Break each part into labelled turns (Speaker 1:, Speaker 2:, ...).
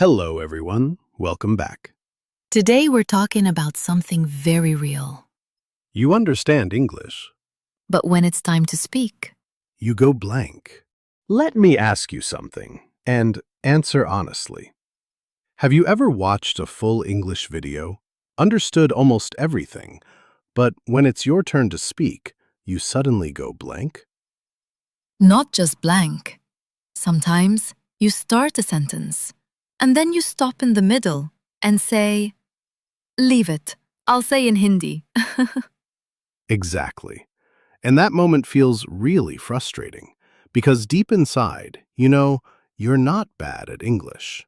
Speaker 1: Hello, everyone. Welcome back.
Speaker 2: Today we're talking about something very real.
Speaker 1: You understand English.
Speaker 2: But when it's time to speak,
Speaker 1: You go blank. Let me ask you something, and answer honestly. Have you ever watched a full English video, understood almost everything, but when it's your turn to speak, you suddenly go blank?
Speaker 2: not just blank. Sometimes you start a sentence and then you stop in the middle and say, leave it. I'll say in Hindi.
Speaker 1: Exactly. And that moment feels really frustrating, because deep inside, you're not bad at English.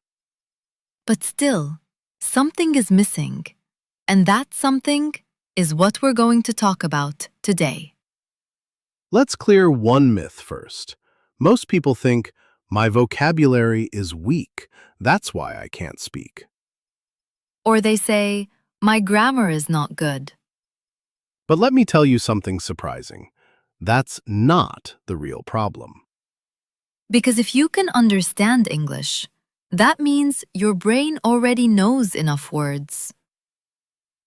Speaker 2: But still, something is missing. And that something is what we're going to talk about today.
Speaker 1: Let's clear one myth first. Most people think, my vocabulary is weak, that's why I can't speak.
Speaker 2: Or they say, my grammar is not good.
Speaker 1: But let me tell you something surprising. That's not the real problem.
Speaker 2: Because if you can understand English, that means your brain already knows enough words.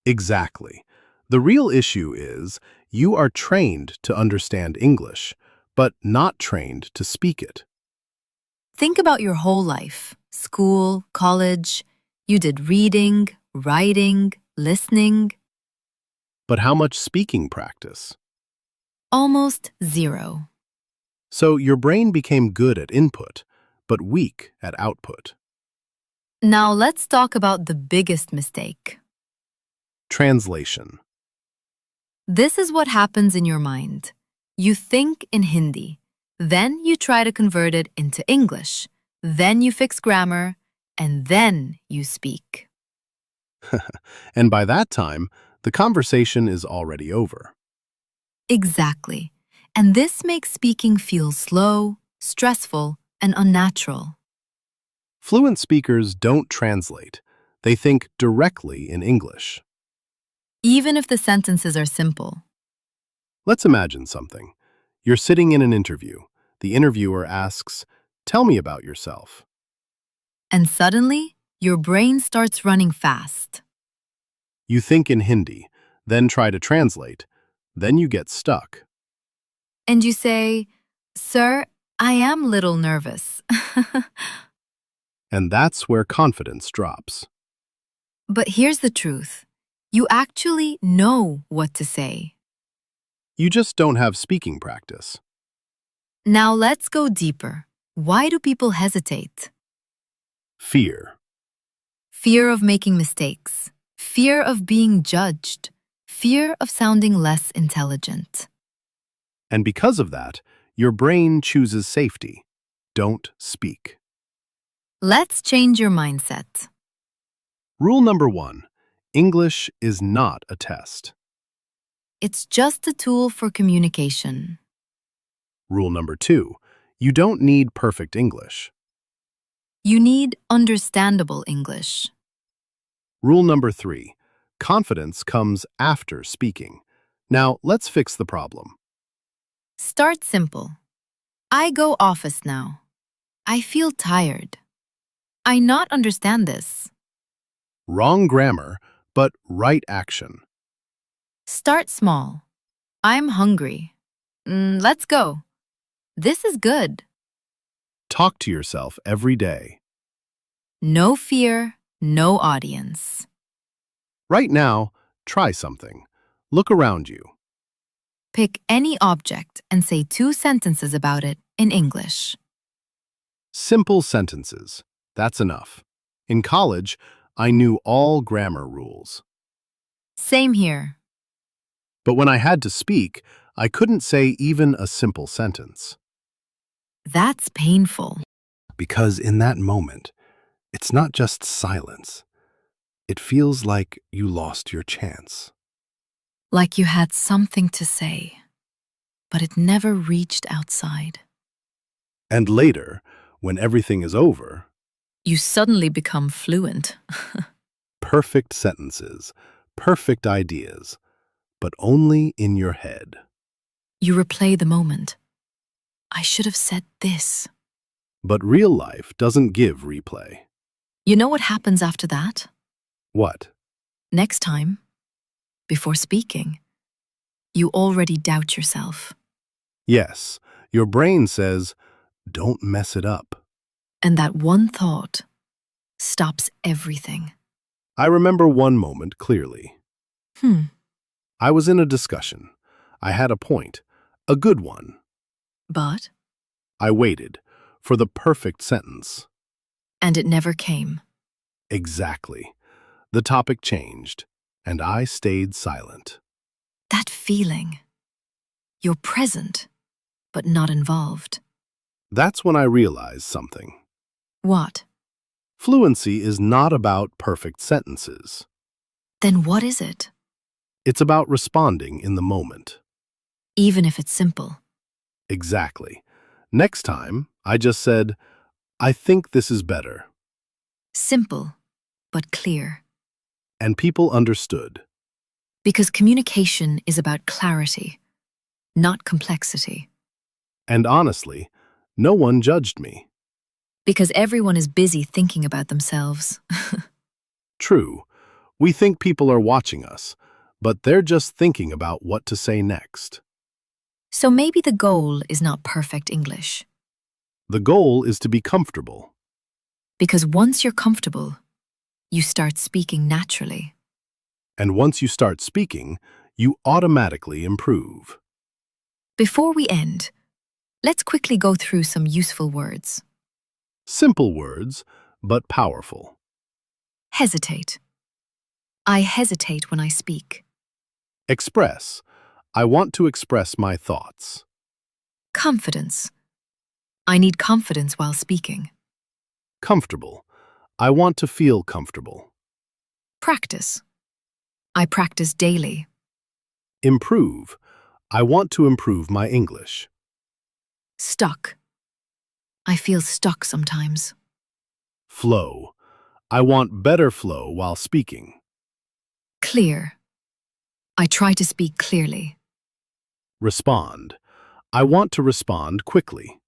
Speaker 1: Exactly. The real issue is you are trained to understand English, but not trained to speak it.
Speaker 2: Think about your whole life, school, college. You did reading, writing, listening.
Speaker 1: But how much speaking practice?
Speaker 2: Almost zero.
Speaker 1: So your brain became good at input, but weak at output.
Speaker 2: Now let's talk about the biggest mistake.
Speaker 1: Translation.
Speaker 2: This is what happens in your mind. You think in Hindi, then you try to convert it into English, then you fix grammar, and then you speak.
Speaker 1: And by that time, the conversation is already over.
Speaker 2: Exactly. And this makes speaking feel slow, stressful, and unnatural.
Speaker 1: Fluent speakers don't translate. They think directly in English.
Speaker 2: Even if the sentences are simple.
Speaker 1: Let's imagine something. You're sitting in an interview. The interviewer asks, "Tell me about yourself."
Speaker 2: And suddenly, your brain starts running fast.
Speaker 1: You think in Hindi, then try to translate. Then you get stuck.
Speaker 2: And you say, Sir, I am a little nervous.
Speaker 1: And that's where confidence drops.
Speaker 2: But here's the truth. You actually know what to say.
Speaker 1: You just don't have speaking practice.
Speaker 2: Now let's go deeper. Why do people hesitate?
Speaker 1: Fear.
Speaker 2: Fear of making mistakes. Fear of being judged. Fear of sounding less intelligent.
Speaker 1: And because of that, your brain chooses safety. Don't speak.
Speaker 2: Let's change your mindset.
Speaker 1: Rule number 1. English is not a test.
Speaker 2: It's just a tool for communication.
Speaker 1: Rule number 2. You don't need perfect English.
Speaker 2: You need understandable English.
Speaker 1: Rule number 3. Confidence comes after speaking. Now, let's fix the problem.
Speaker 2: Start simple. I go office now. I feel tired. I not understand this.
Speaker 1: Wrong grammar, but right action.
Speaker 2: Start small. I'm hungry. Let's go. This is good.
Speaker 1: Talk to yourself every day.
Speaker 2: No fear, no audience.
Speaker 1: Right now, try something. Look around you.
Speaker 2: Pick any object and say 2 sentences about it in English.
Speaker 1: Simple sentences. That's enough. In college, I knew all grammar rules.
Speaker 2: Same here.
Speaker 1: But when I had to speak, I couldn't say even a simple sentence.
Speaker 2: That's painful.
Speaker 1: Because in that moment, it's not just silence. It feels like you lost your chance.
Speaker 2: Like you had something to say, but it never reached outside.
Speaker 1: And later, when everything is over,
Speaker 2: You suddenly become fluent.
Speaker 1: perfect sentences, perfect ideas, but only in your head.
Speaker 2: You replay the moment. I should have said this.
Speaker 1: But real life doesn't give replay.
Speaker 2: You know what happens after that?
Speaker 1: What?
Speaker 2: Next time, before speaking, you already doubt yourself.
Speaker 1: Yes, your brain says, don't mess it up.
Speaker 2: And that one thought stops everything.
Speaker 1: I remember one moment clearly.
Speaker 2: Hmm,
Speaker 1: I was in a discussion. I had a point, a good one.
Speaker 2: but?
Speaker 1: I waited for the perfect sentence.
Speaker 2: And it never came.
Speaker 1: Exactly. The topic changed, and I stayed silent.
Speaker 2: That feeling. You're present, but not involved.
Speaker 1: That's when I realized something.
Speaker 2: What?
Speaker 1: Fluency is not about perfect sentences.
Speaker 2: Then what is it?
Speaker 1: It's about responding in the moment.
Speaker 2: Even if it's simple.
Speaker 1: Exactly. Next time, I just said, I think this is better.
Speaker 2: Simple, but clear.
Speaker 1: And people understood.
Speaker 2: Because communication is about clarity, not complexity.
Speaker 1: And honestly, no one judged me.
Speaker 2: Because everyone is busy thinking about themselves.
Speaker 1: True, we think people are watching us, but they're just thinking about what to say next.
Speaker 2: So maybe the goal is not perfect English.
Speaker 1: The goal is to be comfortable.
Speaker 2: Because once you're comfortable, you start speaking naturally.
Speaker 1: And once you start speaking, you automatically improve.
Speaker 2: Before we end, let's quickly go through some useful words.
Speaker 1: Simple words, but powerful.
Speaker 2: Hesitate. I hesitate when I speak.
Speaker 1: Express. I want to express my thoughts.
Speaker 2: Confidence. I need confidence while speaking.
Speaker 1: Comfortable. I want to feel comfortable.
Speaker 2: Practice. I practice daily.
Speaker 1: Improve. I want to improve my English.
Speaker 2: Stuck. I feel stuck sometimes.
Speaker 1: Flow. I want better flow while speaking.
Speaker 2: Clear. I try to speak clearly.
Speaker 1: Respond. I want to respond quickly.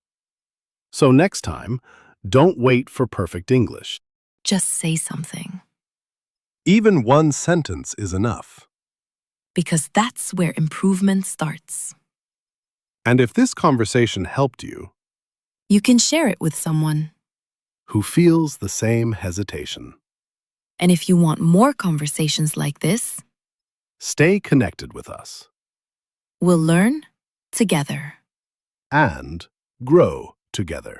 Speaker 1: So next time, don't wait for perfect English.
Speaker 2: Just say something.
Speaker 1: Even one sentence is enough.
Speaker 2: Because that's where improvement starts.
Speaker 1: And if this conversation helped you,
Speaker 2: You can share it with someone.
Speaker 1: who feels the same hesitation,
Speaker 2: And if you want more conversations like this,
Speaker 1: stay connected with us
Speaker 2: we'll learn together.
Speaker 1: and grow together.